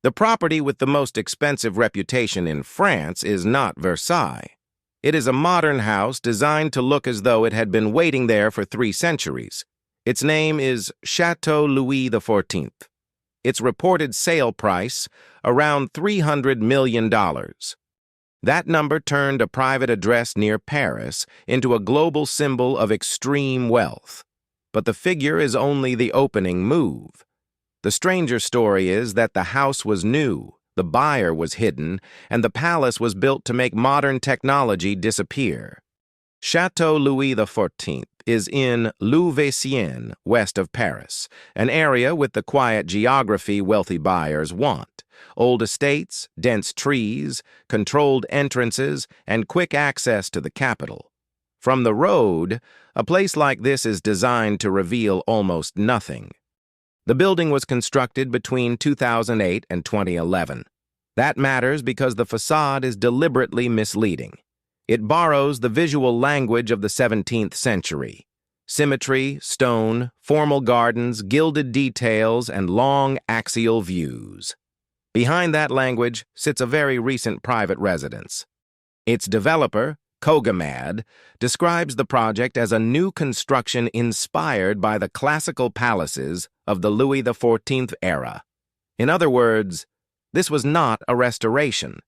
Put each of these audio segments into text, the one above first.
The property with the most expensive reputation in France is not Versailles. It is a modern house designed to look as though it had been waiting there for 3 centuries. Its name is Chateau Louis XIV. Its reported sale price, around $300 million. That number turned a private address near Paris into a global symbol of extreme wealth. But the figure is only the opening move. The stranger story is that the house was new, the buyer was hidden, and the palace was built to make modern technology disappear. Chateau Louis XIV is in Louveciennes, west of Paris, an area with the quiet geography wealthy buyers want. Old estates, dense trees, controlled entrances, and quick access to the capital. From the road, a place like this is designed to reveal almost nothing. The building was constructed between 2008 and 2011. That matters because the facade is deliberately misleading. It borrows the visual language of the 17th century. Symmetry, stone, formal gardens, gilded details, and long axial views. Behind that language sits a very recent private residence. Its developer, Kogamad, describes the project as a new construction inspired by the classical palaces of the Louis XIV era. In other words, this was not a restoration.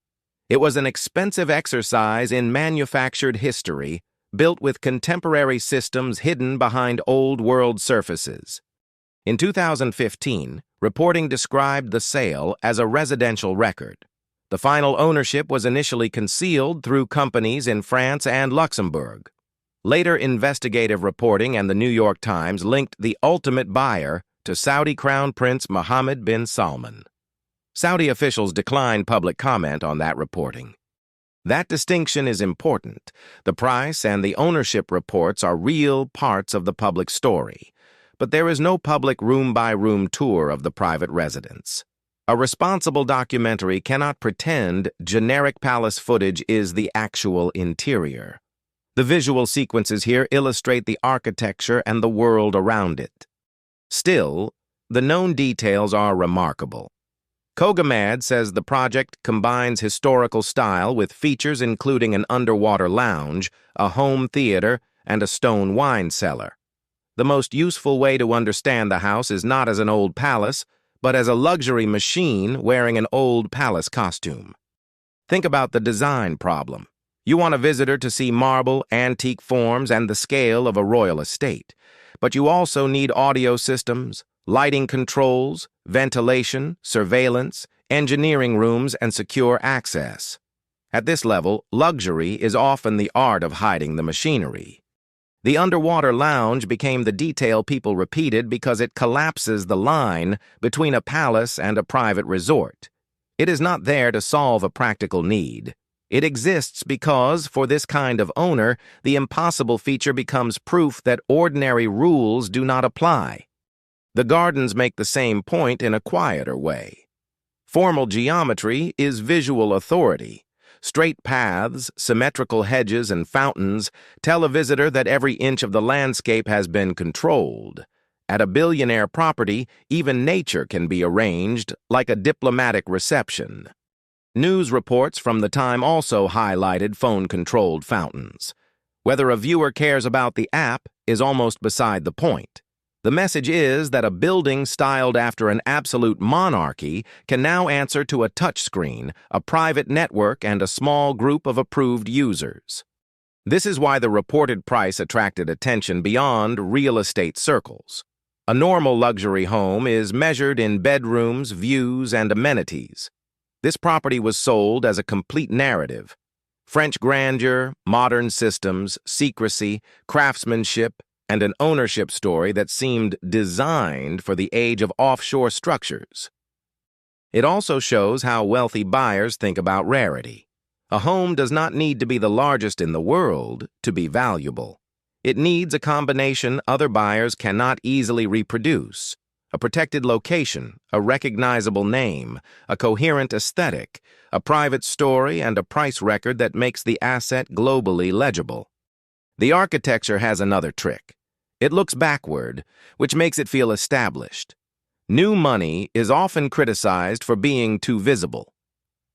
It was an expensive exercise in manufactured history, built with contemporary systems hidden behind old-world surfaces. In 2015, reporting described the sale as a residential record. The final ownership was initially concealed through companies in France and Luxembourg. Later investigative reporting and the New York Times linked the ultimate buyer to Saudi Crown Prince Mohammed bin Salman. Saudi officials declined public comment on that reporting. That distinction is important. The price and the ownership reports are real parts of the public story, but there is no public room-by-room tour of the private residence. A responsible documentary cannot pretend generic palace footage is the actual interior. The visual sequences here illustrate the architecture and the world around it. Still, the known details are remarkable. Kogamad says the project combines historical style with features including an underwater lounge, a home theater, and a stone wine cellar. The most useful way to understand the house is not as an old palace, but as a luxury machine wearing an old palace costume. Think about the design problem. You want a visitor to see marble, antique forms, and the scale of a royal estate. But you also need audio systems, lighting controls, ventilation, surveillance, engineering rooms, and secure access. At this level, luxury is often the art of hiding the machinery. The underwater lounge became the detail people repeated because it collapses the line between a palace and a private resort. It is not there to solve a practical need. It exists because, for this kind of owner, the impossible feature becomes proof that ordinary rules do not apply. The gardens make the same point in a quieter way. Formal geometry is visual authority. Straight paths, symmetrical hedges, and fountains tell a visitor that every inch of the landscape has been controlled. At a billionaire property, even nature can be arranged like a diplomatic reception. News reports from the time also highlighted phone-controlled fountains. Whether a viewer cares about the app is almost beside the point. The message is that a building styled after an absolute monarchy can now answer to a touchscreen, a private network, and a small group of approved users. This is why the reported price attracted attention beyond real estate circles. A normal luxury home is measured in bedrooms, views, and amenities. This property was sold as a complete narrative. French grandeur, modern systems, secrecy, craftsmanship, and an ownership story that seemed designed for the age of offshore structures. It also shows how wealthy buyers think about rarity. A home does not need to be the largest in the world to be valuable. It needs a combination other buyers cannot easily reproduce: a protected location, a recognizable name, a coherent aesthetic, a private story, and a price record that makes the asset globally legible. The architecture has another trick. It looks backward, which makes it feel established. New money is often criticized for being too visible.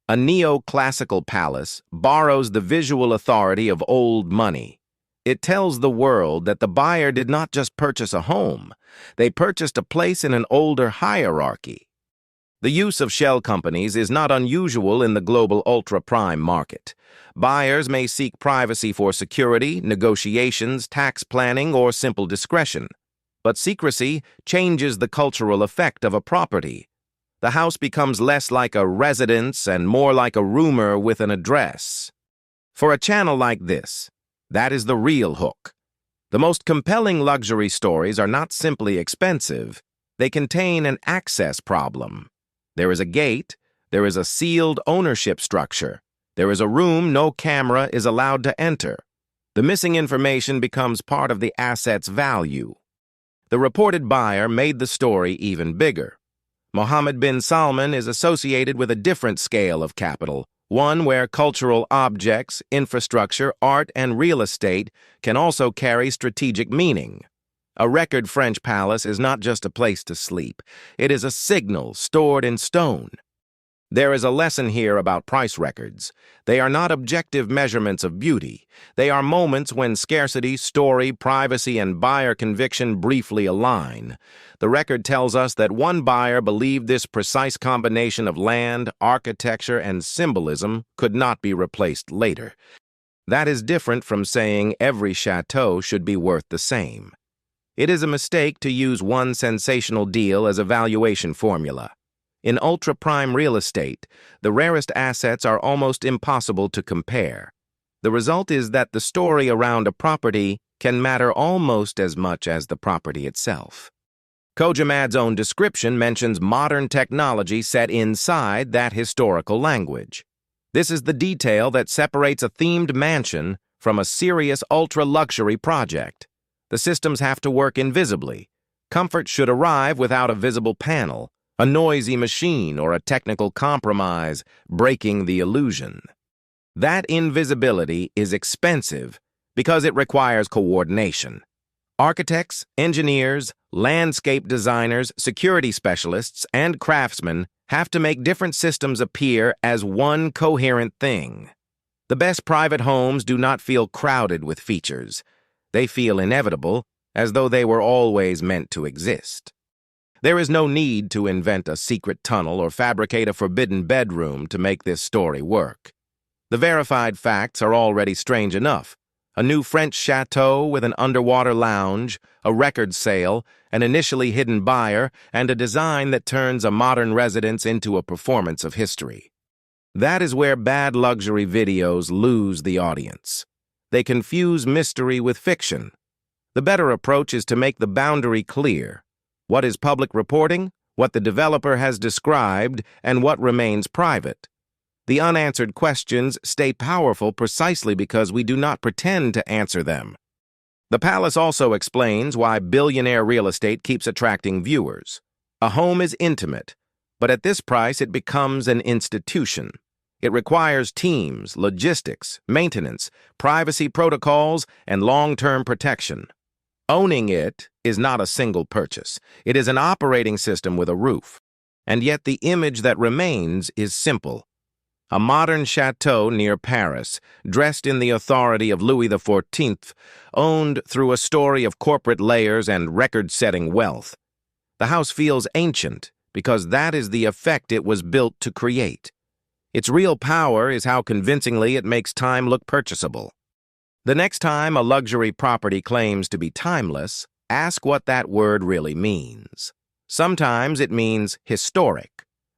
A neoclassical palace borrows the visual authority of old money. It tells the world that the buyer did not just purchase a home, they purchased a place in an older hierarchy. The use of shell companies is not unusual in the global ultra-prime market. Buyers may seek privacy for security, negotiations, tax planning, or simple discretion. But secrecy changes the cultural effect of a property. The house becomes less like a residence and more like a rumor with an address. For a channel like this, that is the real hook. The most compelling luxury stories are not simply expensive. They contain an access problem. There is a gate, there is a sealed ownership structure, there is a room no camera is allowed to enter. The missing information becomes part of the asset's value. The reported buyer made the story even bigger. Mohammed bin Salman is associated with a different scale of capital, one where cultural objects, infrastructure, art, and real estate can also carry strategic meaning. A record French palace is not just a place to sleep. It is a signal stored in stone. There is a lesson here about price records. They are not objective measurements of beauty. They are moments when scarcity, story, privacy, and buyer conviction briefly align. The record tells us that one buyer believed this precise combination of land, architecture, and symbolism could not be replaced later. That is different from saying every chateau should be worth the same. It is a mistake to use one sensational deal as a valuation formula. In ultra-prime real estate, the rarest assets are almost impossible to compare. The result is that the story around a property can matter almost as much as the property itself. Kojamad's own description mentions modern technology set inside that historical language. This is the detail that separates a themed mansion from a serious ultra-luxury project. The systems have to work invisibly. Comfort should arrive without a visible panel, a noisy machine, or a technical compromise breaking the illusion. That invisibility is expensive because it requires coordination. Architects, engineers, landscape designers, security specialists, and craftsmen have to make different systems appear as one coherent thing. The best private homes do not feel crowded with features. They feel inevitable, as though they were always meant to exist. There is no need to invent a secret tunnel or fabricate a forbidden bedroom to make this story work. The verified facts are already strange enough. A new French chateau with an underwater lounge, a record sale, an initially hidden buyer, and a design that turns a modern residence into a performance of history. That is where bad luxury videos lose the audience. They confuse mystery with fiction. The better approach is to make the boundary clear. What is public reporting, what the developer has described, and what remains private. The unanswered questions stay powerful precisely because we do not pretend to answer them. The palace also explains why billionaire real estate keeps attracting viewers. A home is intimate, but at this price it becomes an institution. It requires teams, logistics, maintenance, privacy protocols, and long-term protection. Owning it is not a single purchase. It is an operating system with a roof. And yet the image that remains is simple. A modern chateau near Paris, dressed in the authority of Louis XIV, owned through a story of corporate layers and record-setting wealth. The house feels ancient because that is the effect it was built to create. Its real power is how convincingly it makes time look purchasable. The next time a luxury property claims to be timeless, ask what that word really means. Sometimes it means historic.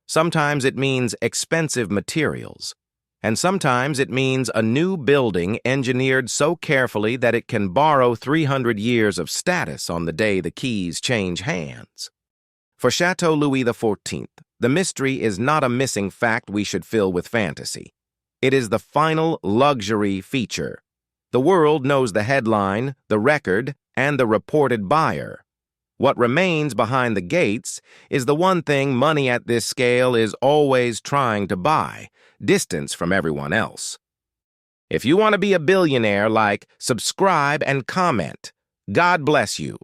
Sometimes it means expensive materials. And sometimes it means a new building engineered so carefully that it can borrow 300 years of status on the day the keys change hands. For Chateau Louis XIV, the mystery is not a missing fact we should fill with fantasy. It is the final luxury feature. The world knows the headline, the record, and the reported buyer. What remains behind the gates is the one thing money at this scale is always trying to buy: distance from everyone else. If you want to be a billionaire, like, subscribe, and comment. God bless you.